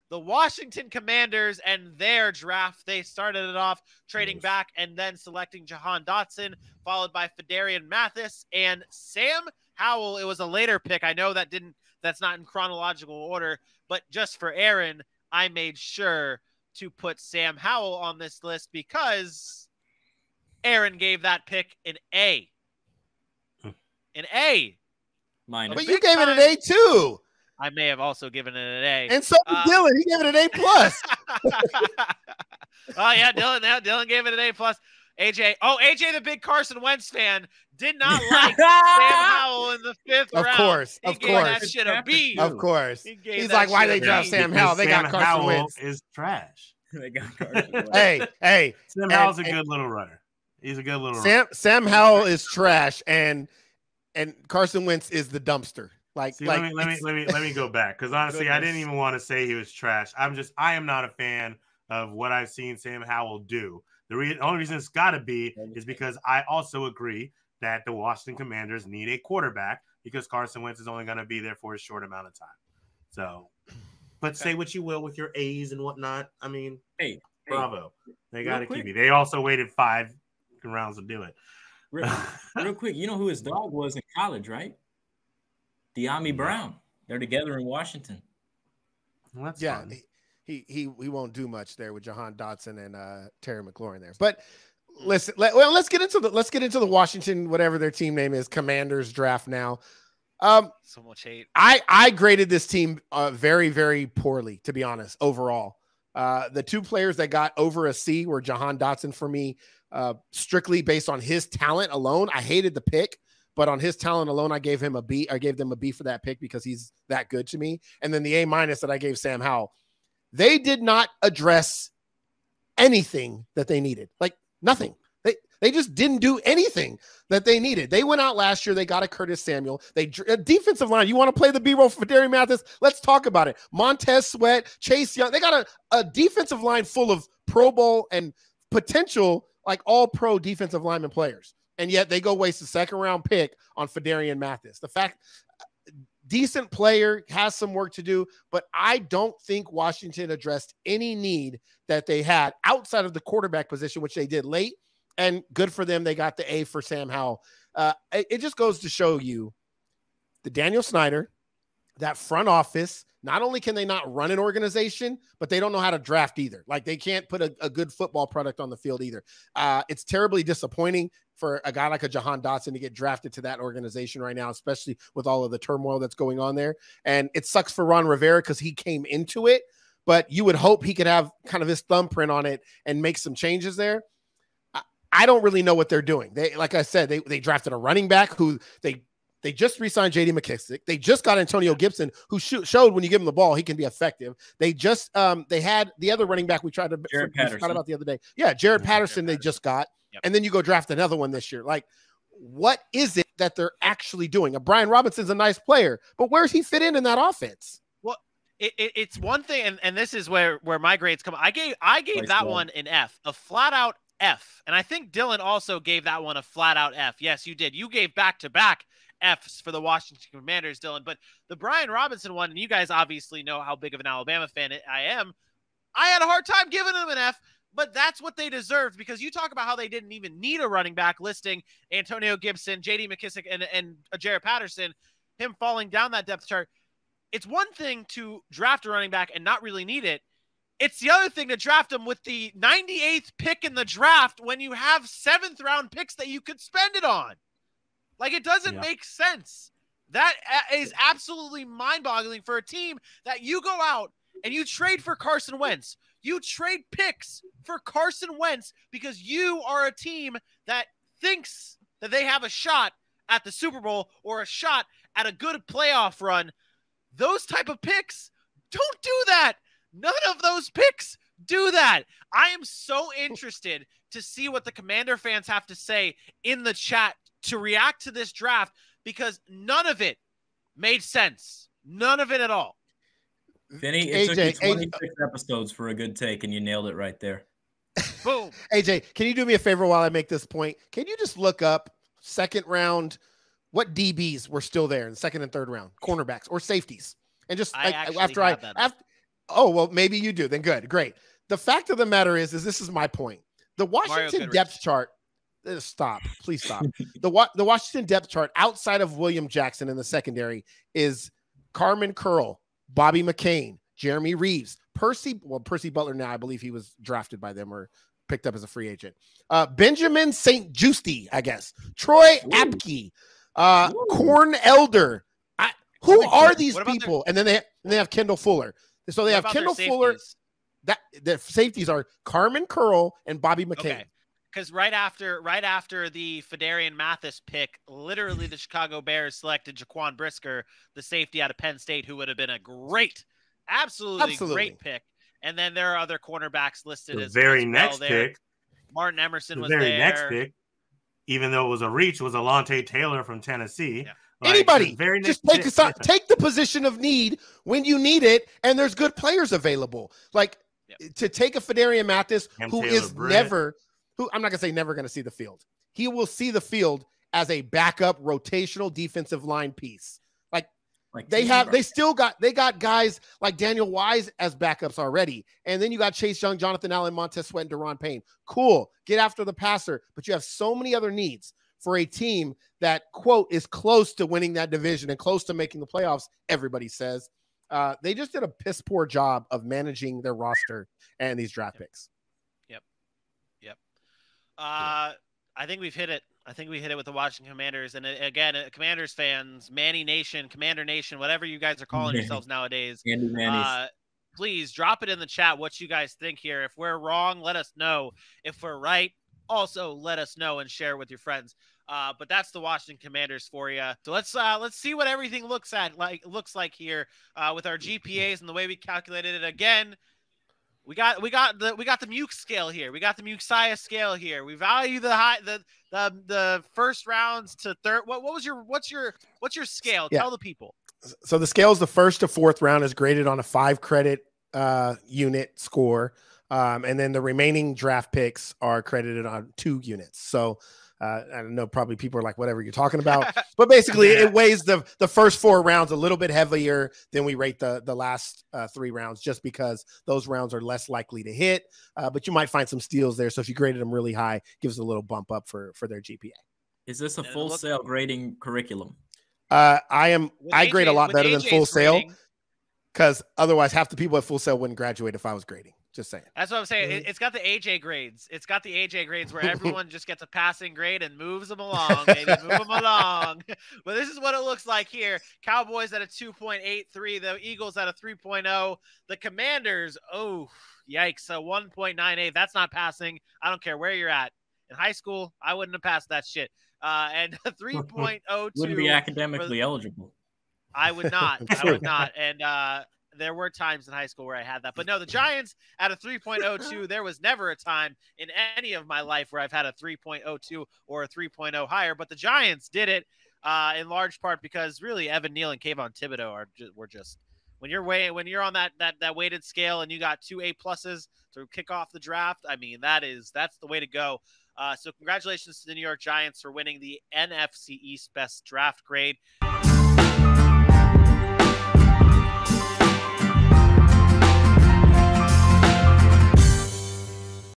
the Washington Commanders and their draft. They started it off trading back and then selecting Jahan Dotson, followed by Phidarian Mathis and Sam Howell. It was a later pick. I know that's not in chronological order, but just for Aaron, I made sure to put Sam Howell on this list because Aaron gave that pick an A. An A. Mine. But you gave it an A too. I may have also given it an A. And so did Dylan. He gave it an A plus. Oh yeah, Dylan gave it an A plus. AJ, the big Carson Wentz fan, did not like Sam Howell in the 5th round. Of course. That shit a B. Of course. He's like, why they draft Sam Howell? They got Carson Wentz. Is trash. They got Carson Wentz. Hey. Sam Howell's a good little runner. He's a good little runner. Sam Howell is trash, and Carson Wentz is the dumpster. Let me go back because honestly, I didn't even want to say he was trash. I am not a fan of what I've seen Sam Howell do. The only reason it's got to be is because I also agree that the Washington Commanders need a quarterback because Carson Wentz is only going to be there for a short amount of time. So, but say what you will with your A's and whatnot. I mean, hey, bravo. They got to keep me. They also waited 5 rounds to do it. Real quick, you know who his dog was in college, right? De'Ami Brown. They're together in Washington. Well, that's fun. He won't do much there with Jahan Dotson and Terry McLaurin there. But listen, let's get into the Washington, whatever their team name is, Commanders draft now. So much hate. I graded this team very, very poorly, to be honest, overall. The 2 players that got over a C were Jahan Dotson for me, strictly based on his talent alone. I hated the pick, but on his talent alone, I gave him a B. I gave them a B for that pick because he's that good to me. And then the A- that I gave Sam Howell. They did not address anything that they needed. Like nothing. They just didn't do anything that they needed. They went out last year. They got a Curtis Samuel. A defensive line. You want to play the B-roll for Phidarian Mathis? Let's talk about it. Montez Sweat, Chase Young. They got a defensive line full of Pro Bowl and potential like all-pro defensive lineman players. And yet they go waste a 2nd-round pick on Phidarian Mathis. The fact decent player, has some work to do, but I don't think Washington addressed any need that they had outside of the quarterback position, which they did late, and good for them. They got the A for Sam Howell. It just goes to show you the Daniel Snyder, that front office, not only can they not run an organization, but they don't know how to draft either. Like they can't put a good football product on the field either. It's terribly disappointing for a guy like a Jahan Dotson to get drafted to that organization right now, especially with all of the turmoil that's going on there. And it sucks for Ron Rivera because he came into it, but you would hope he could have kind of his thumbprint on it and make some changes there. I don't really know what they're doing. Like I said, they drafted a running back who they just re-signed J.D. McKissick. They just got Antonio Gibson, who showed when you give him the ball, he can be effective. They just they had the other running back we forgot about the other day. Yeah, Jared Patterson they just got. Yep. And then you go draft another one this year. Like, what is it that they're actually doing? Brian Robinson's a nice player, but where's he fit in that offense? Well, it's one thing, and this is where my grades come. I gave that one an F, a flat-out F. And I think Dylan also gave that one a flat-out F. Yes, you did. You gave back-to-back Fs for the Washington Commanders, Dylan. But the Brian Robinson one, and you guys obviously know how big of an Alabama fan I am, I had a hard time giving him an F, but that's what they deserved because you talk about how they didn't even need a running back listing Antonio Gibson, J.D. McKissick, and Jared Patterson, him falling down that depth chart. It's one thing to draft a running back and not really need it. It's the other thing to draft him with the 98th pick in the draft when you have 7th round picks that you could spend it on. Like, it doesn't make sense. That is absolutely mind-boggling for a team that you go out and you trade for Carson Wentz. You trade picks for Carson Wentz because you are a team that thinks that they have a shot at the Super Bowl or a shot at a good playoff run. Those type of picks don't do that. None of those picks do that. I am so interested to see what the Commander fans have to say in the chat to react to this draft because none of it made sense. None of it at all. Vinny, it took you 26 episodes for a good take, and you nailed it right there. Boom. AJ, can you do me a favor while I make this point? Can you just look up 2nd round, what DBs were still there in 2nd and 3rd round, cornerbacks or safeties? And just Oh, well, maybe you do. Then good. Great. The fact of the matter is this is my point. The Washington depth chart. Stop. Please stop. The Washington depth chart outside of William Jackson in the secondary is Carmen Curl, Bobby McCain, Jeremy Reeves, Percy Butler. Now I believe he was drafted by them or picked up as a free agent. Benjamin St. Justy, I guess. Troy Apke, Corn Elder. Who are these people? And then they have Kendall Fuller. So they have Kendall Fuller. That the safeties are Carmen Curl and Bobby McCain. Okay. Because right after the Fedarian Mathis pick, literally the Chicago Bears selected Jaquan Brisker, the safety out of Penn State, who would have been a absolutely great pick. And then there are other cornerbacks listed as very next pick. Martin Emerson was there. Very next pick, even though it was a reach, was Alontae Taylor from Tennessee. Yeah. Anybody, just take the position of need when you need it, and there's good players available. To take a Fedarian Mathis, who is never – who I'm not going to say never going to see the field. He will see the field as a backup rotational defensive line piece. They got guys like Daniel Wise as backups already. And then you got Chase Young, Jonathan Allen, Montez Sweat, and Deron Payne. Cool. Get after the passer, but you have so many other needs for a team that, quote, is close to winning that division and close to making the playoffs, everybody says. They just did a piss poor job of managing their roster and these draft picks. I think we've hit it. I think we hit it with the Washington Commanders. And again, Commanders fans, Manny Nation, Commander Nation, whatever you guys are calling yourselves nowadays, please drop it in the chat what you guys think here. If we're wrong, let us know. If we're right, also let us know and share with your friends. But that's the Washington Commanders for you. So let's see what everything looks like here with our GPAs and the way we calculated it. Again, we got the Muke scale here. We got the Muke-Siah scale here. We value the first rounds to third. What's your scale? Yeah. Tell the people. So the scale is the first to fourth round is graded on a 5-credit unit score. And then the remaining draft picks are credited on 2 units. So I don't know, probably people are like, whatever you're talking about, but basically it weighs the first 4 rounds a little bit heavier than we rate the last 3 rounds, just because those rounds are less likely to hit. But you might find some steals there. So if you graded them really high, gives a little bump up for their GPA. Is this a full sail grading curriculum? I grade a lot better than Full Sail, because otherwise half the people at Full Sail wouldn't graduate if I was grading. Just saying. That's what I'm saying. It's got the AJ grades. It's got the AJ grades where everyone just gets a passing grade and moves them along, baby. Move them along. But this is what it looks like here. Cowboys at a 2.83. The Eagles at a 3.0. The Commanders, oh, yikes, a 1.98. That's not passing. I don't care where you're at. In high school, I wouldn't have passed that shit. And a 3.02. Wouldn't be academically eligible. I would not. I would not. And there were times in high school where I had that. But no, the Giants at a 3.02, there was never a time in any of my life where I've had a 3.02 or a 3.0 higher. But the Giants did it in large part because really Evan Neal and Kayvon Thibodeau were just when you're on that weighted scale and you got 2 A+ to kick off the draft. I mean, that's the way to go. So congratulations to the New York Giants for winning the NFC East Best Draft Grade.